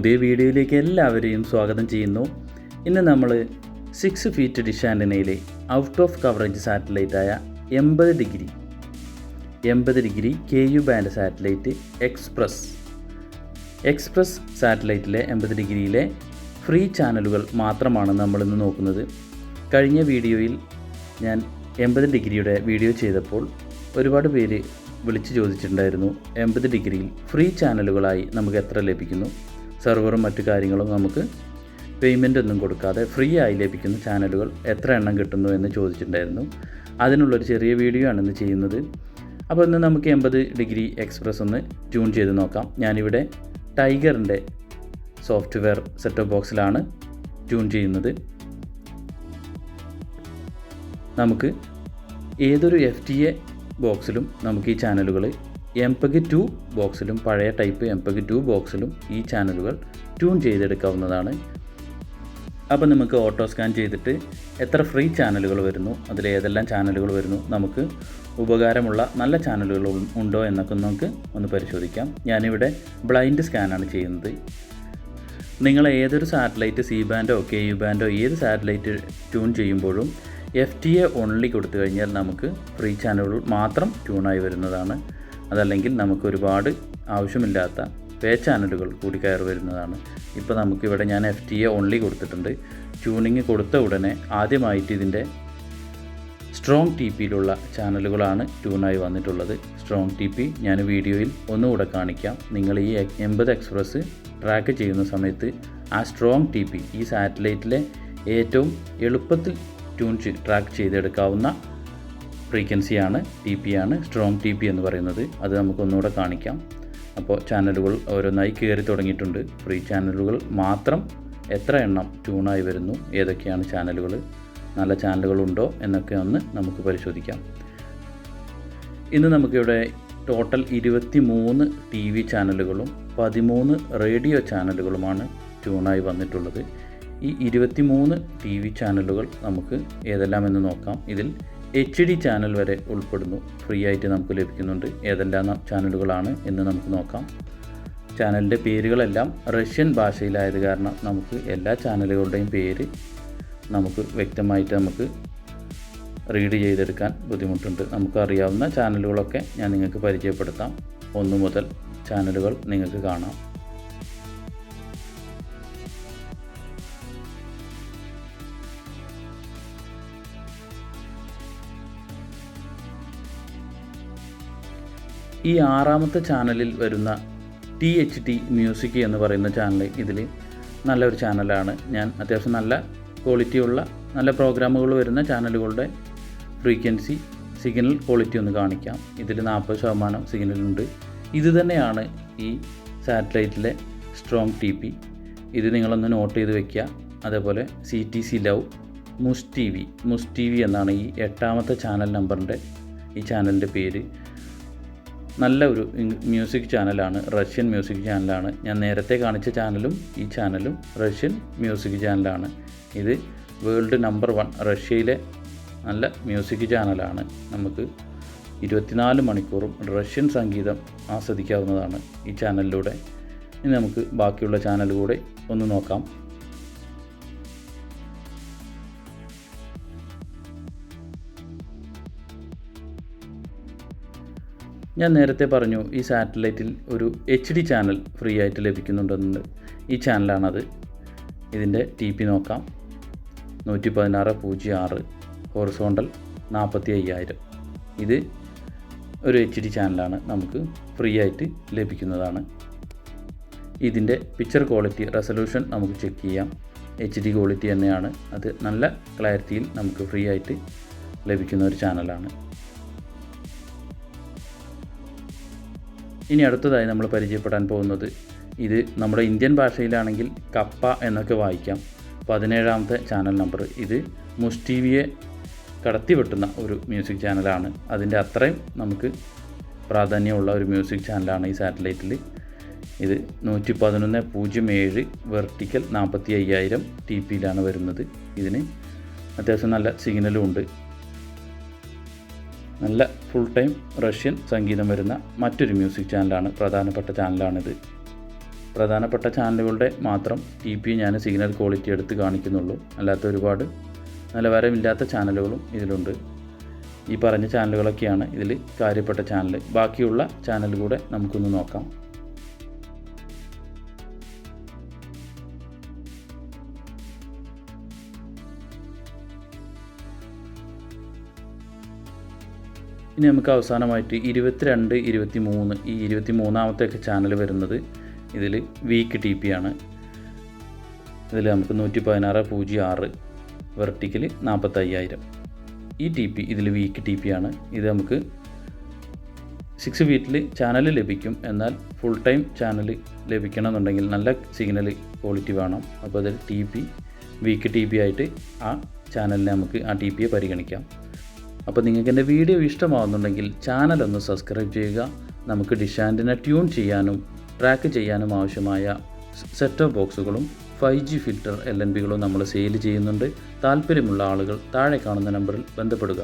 പുതിയ വീഡിയോയിലേക്ക് എല്ലാവരെയും സ്വാഗതം ചെയ്യുന്നു. ഇന്ന് നമ്മൾ 6 ഫീറ്റ് ഡിഷ് ആൻറ്റനയിലെ ഔട്ട് ഓഫ് കവറേജ് സാറ്റലൈറ്റായ 80 degree KU band satellite express സാറ്റലൈറ്റിലെ 80 ഡിഗ്രിയിലെ ഫ്രീ ചാനലുകൾ മാത്രമാണ് നമ്മളിന്ന് നോക്കുന്നത്. കഴിഞ്ഞ വീഡിയോയിൽ ഞാൻ 80 ഡിഗ്രിയുടെ വീഡിയോ ചെയ്തപ്പോൾ ഒരുപാട് പേര് വിളിച്ച് ചോദിച്ചിട്ടുണ്ടായിരുന്നു 80 ഡിഗ്രിയിൽ ഫ്രീ ചാനലുകളായി നമുക്ക് എത്ര ലഭിക്കുന്നു, സെർവറും മറ്റു കാര്യങ്ങളും നമുക്ക് പേയ്മെൻ്റ് ഒന്നും കൊടുക്കാതെ ഫ്രീ ആയി ലഭിക്കുന്ന ചാനലുകൾ എത്ര എണ്ണം കിട്ടുന്നു എന്ന് ചോദിച്ചിട്ടുണ്ടായിരുന്നു. അതിനുള്ളൊരു ചെറിയ വീഡിയോ ആണ് ഇന്ന് ചെയ്യുന്നത്. അപ്പോൾ ഇന്ന് നമുക്ക് 80 ഡിഗ്രി എക്സ്പ്രസ് ഒന്ന് ട്യൂൺ ചെയ്ത് നോക്കാം. ഞാനിവിടെ ടൈഗറിൻ്റെ സോഫ്റ്റ്വെയർ സെറ്റപ്പ് ബോക്സിലാണ് ട്യൂൺ ചെയ്യുന്നത്. നമുക്ക് ഏതൊരു FTA ബോക്സിലും നമുക്ക് ഈ ചാനലുകൾ MPEG-2 ബോക്സിലും പഴയ ടൈപ്പ് MPEG-2 ബോക്സിലും ഈ ചാനലുകൾ ട്യൂൺ ചെയ്തെടുക്കാവുന്നതാണ്. അപ്പോൾ നമുക്ക് ഓട്ടോ സ്കാൻ ചെയ്തിട്ട് എത്ര ഫ്രീ ചാനലുകൾ വരുന്നു, അതിൽ ഏതെല്ലാം ചാനലുകൾ വരുന്നു, നമുക്ക് ഉപകാരമുള്ള നല്ല ചാനലുകൾ ഉണ്ടോ എന്നൊക്കെ നമുക്ക് ഒന്ന് പരിശോധിക്കാം. ഞാനിവിടെ ബ്ലൈൻഡ് സ്കാനാണ് ചെയ്യുന്നത്. നിങ്ങൾ ഏതൊരു സാറ്റലൈറ്റ് C ബാൻഡോ KU ബാൻഡോ ഏത് സാറ്റലൈറ്റ് ട്യൂൺ ചെയ്യുമ്പോഴും FTA ഓൺലി കൊടുത്തു കഴിഞ്ഞാൽ നമുക്ക് ഫ്രീ ചാനലുകൾ മാത്രം ട്യൂണായി വരുന്നതാണ്. അതല്ലെങ്കിൽ നമുക്ക് ഒരുപാട് ആവശ്യമില്ലാത്ത പേ ചാനലുകൾ കൂടി കയറി വരുന്നതാണ്. ഇപ്പോൾ നമുക്കിവിടെ ഞാൻ FTA ഓൺലി കൊടുത്തിട്ടുണ്ട്. ട്യൂണിങ് കൊടുത്ത ഉടനെ ആദ്യമായിട്ട് ഇതിൻ്റെ സ്ട്രോങ് TPയിലുള്ള ചാനലുകളാണ് ട്യൂണായി വന്നിട്ടുള്ളത്. സ്ട്രോങ് TP ഞാൻ വീഡിയോയിൽ ഒന്നുകൂടെ കാണിക്കാം. നിങ്ങൾ ഈ 80 എക്സ്പ്രസ് ട്രാക്ക് ചെയ്യുന്ന സമയത്ത് ആ സ്ട്രോങ് TP ഈ സാറ്റലൈറ്റിലെ ഏറ്റവും എളുപ്പത്തിൽ ട്രാക്ക് ചെയ്തെടുക്കാവുന്ന ഫ്രീക്വൻസിയാണ് TPയാണ് സ്ട്രോങ് TP എന്ന് പറയുന്നത്. അത് നമുക്കൊന്നുകൂടെ കാണിക്കാം. അപ്പോൾ ചാനലുകൾ ഓരോന്നായി കയറി തുടങ്ങിയിട്ടുണ്ട്. ഫ്രീ ചാനലുകൾ മാത്രം എത്ര എണ്ണം ട്യൂണായി വരുന്നു, ഏതൊക്കെയാണ് ചാനലുകൾ, നല്ല ചാനലുകളുണ്ടോ എന്നൊക്കെ ഒന്ന് നമുക്ക് പരിശോധിക്കാം. ഇന്ന് നമുക്കിവിടെ ടോട്ടൽ 23 TV ചാനലുകളും 13 റേഡിയോ ചാനലുകളുമാണ് ട്യൂണായി വന്നിട്ടുള്ളത്. ഈ 23 TV ചാനലുകൾ നമുക്ക് ഏതെല്ലാം എന്ന് നോക്കാം. ഇതിൽ HD ചാനൽ വരെ ഉൾപ്പെടുന്നു, ഫ്രീ ആയിട്ട് നമുക്ക് ലഭിക്കുന്നുണ്ട്. ഏതെല്ലാം ചാനലുകളാണ് എന്ന് നമുക്ക് നോക്കാം. ചാനലിൻ്റെ പേരുകളെല്ലാം റഷ്യൻ ഭാഷയിലായത് കാരണം നമുക്ക് എല്ലാ ചാനലുകളുടെയും പേര് നമുക്ക് വ്യക്തമായിട്ട് നമുക്ക് റീഡ് ചെയ്തെടുക്കാൻ ബുദ്ധിമുട്ടുണ്ട്. നമുക്കറിയാവുന്ന ചാനലുകളൊക്കെ ഞാൻ നിങ്ങൾക്ക് പരിചയപ്പെടുത്താം. 1 മുതൽ ചാനലുകൾ നിങ്ങൾക്ക് കാണാം. ഈ 6ാമത്തെ ചാനലിൽ വരുന്ന THT മ്യൂസിക് എന്ന് പറയുന്ന ചാനൽ ഇതിൽ നല്ലൊരു ചാനലാണ്. ഞാൻ അത്യാവശ്യം നല്ല ക്വാളിറ്റിയുള്ള നല്ല പ്രോഗ്രാമുകൾ വരുന്ന ചാനലുകളുടെ ഫ്രീക്വൻസി സിഗ്നൽ ക്വാളിറ്റി ഒന്ന് കാണിക്കാം. ഇതിൽ 40% സിഗ്നലുണ്ട്. ഇത് തന്നെയാണ് ഈ സാറ്റലൈറ്റിലെ സ്ട്രോങ് TP. ഇത് നിങ്ങളൊന്ന് നോട്ട് ചെയ്ത് വയ്ക്കുക. അതേപോലെ CTC ലവ് മുസ് TV എന്നാണ് ഈ 8ാമത്തെ ചാനൽ നമ്പറിൻ്റെ ഈ ചാനലിൻ്റെ പേര്. നല്ല ഒരു മ്യൂസിക് ചാനലാണ്, റഷ്യൻ മ്യൂസിക് ചാനലാണ്. ഞാൻ നേരത്തെ കാണിച്ച ചാനലും ഈ ചാനലും റഷ്യൻ മ്യൂസിക് ചാനലാണ്. ഇത് വേൾഡ് നമ്പർ 1 റഷ്യയിലെ നല്ല മ്യൂസിക് ചാനലാണ്. നമുക്ക് 24 മണിക്കൂറും റഷ്യൻ സംഗീതം ആസ്വദിക്കാവുന്നതാണ് ഈ ചാനലിലൂടെ. ഇനി നമുക്ക് ബാക്കിയുള്ള ചാനൽ കൂടെ ഒന്ന് നോക്കാം. ഞാൻ നേരത്തെ പറഞ്ഞു ഈ സാറ്റലൈറ്റിൽ ഒരു HD ചാനൽ ഫ്രീ ആയിട്ട് ലഭിക്കുന്നുണ്ടെന്നുണ്ട്. ഈ ചാനലാണത്. ഇതിൻ്റെ TP നോക്കാം. 116.06 ഹൊറിസോണ്ടൽ 45,000. ഇത് ഒരു HD ചാനലാണ്, നമുക്ക് ഫ്രീ ആയിട്ട് ലഭിക്കുന്നതാണ്. ഇതിൻ്റെ പിക്ചർ ക്വാളിറ്റി റെസൊല്യൂഷൻ നമുക്ക് ചെക്ക് ചെയ്യാം. HD ക്വാളിറ്റി തന്നെയാണ്. അത് നല്ല ക്ലാരിറ്റിയിൽ നമുക്ക് ഫ്രീ ആയിട്ട് ലഭിക്കുന്ന ഒരു ചാനലാണ്. ഇനി അടുത്തതായി നമ്മൾ പരിചയപ്പെടാൻ പോകുന്നത്, ഇത് നമ്മുടെ ഇന്ത്യൻ ഭാഷയിലാണെങ്കിൽ കപ്പ എന്നൊക്കെ വായിക്കാം. 17ാമത്തെ ചാനൽ നമ്പർ. ഇത് മുസ് TVയെ കടത്തിവെട്ടുന്ന ഒരു മ്യൂസിക് ചാനലാണ്. അതിൻ്റെ അത്രയും നമുക്ക് പ്രാധാന്യമുള്ള ഒരു മ്യൂസിക് ചാനലാണ് ഈ സാറ്റലൈറ്റിൽ. ഇത് 111.07 വെർട്ടിക്കൽ 45,000 TPയിലാണ് വരുന്നത്. ഇതിന് അത്യാവശ്യം നല്ല സിഗ്നലും ഉണ്ട്. നല്ല ഫുൾ ടൈം റഷ്യൻ സംഗീതം വരുന്ന മറ്റൊരു മ്യൂസിക് ചാനലാണ്, പ്രധാനപ്പെട്ട ചാനലാണിത്. പ്രധാനപ്പെട്ട ചാനലുകളുടെ മാത്രം TP ഞാൻ സിഗ്നൽ ക്വാളിറ്റി എടുത്ത് കാണിക്കുന്നുള്ളൂ. അല്ലാത്ത ഒരുപാട് നിലവാരമില്ലാത്ത ചാനലുകളും ഇതിലുണ്ട്. ഈ പറഞ്ഞ ചാനലുകളൊക്കെയാണ് ഇതിൽ കാര്യപ്പെട്ട ചാനൽ. ബാക്കിയുള്ള ചാനൽ കൂടെ നമുക്കൊന്ന് നോക്കാം. ഇനി നമുക്ക് അവസാനമായിട്ട് 22, 23 ഈ 23ാമത്തെ ചാനൽ വരുന്നത് ഇതിൽ വീക്ക് TP ആണ്. ഇതിൽ നമുക്ക് 116.06 വെർട്ടിക്കൽ 45,000 ഈ TP ഇതിൽ വീക്ക് TP ആണ്. ഇത് നമുക്ക് 6 ഫീറ്റിൽ ചാനൽ ലഭിക്കും. എന്നാൽ ഫുൾ ടൈം ചാനൽ ലഭിക്കണമെന്നുണ്ടെങ്കിൽ നല്ല സിഗ്നൽ ക്വാളിറ്റി വേണം. അപ്പോൾ അതിൽ വീക്ക് TP ആയിട്ട് ആ ചാനലിനെ നമുക്ക് ആ TPയെ പരിഗണിക്കാം. അപ്പോൾ നിങ്ങൾക്ക് എൻ്റെ വീഡിയോ ഇഷ്ടമാവുന്നുണ്ടെങ്കിൽ ചാനലൊന്ന് സബ്സ്ക്രൈബ് ചെയ്യുക. നമുക്ക് ഡിഷ് ആൻറ്റിന ട്യൂൺ ചെയ്യാനും ട്രാക്ക് ചെയ്യാനും ആവശ്യമായ സെറ്റ് ഓഫ് ബോക്സുകളും 5G ഫിൽറ്റർ LNBകളും നമ്മൾ സെയിൽ ചെയ്യുന്നുണ്ട്. താല്പര്യമുള്ള ആളുകൾ താഴെ കാണുന്ന നമ്പറിൽ ബന്ധപ്പെടുക.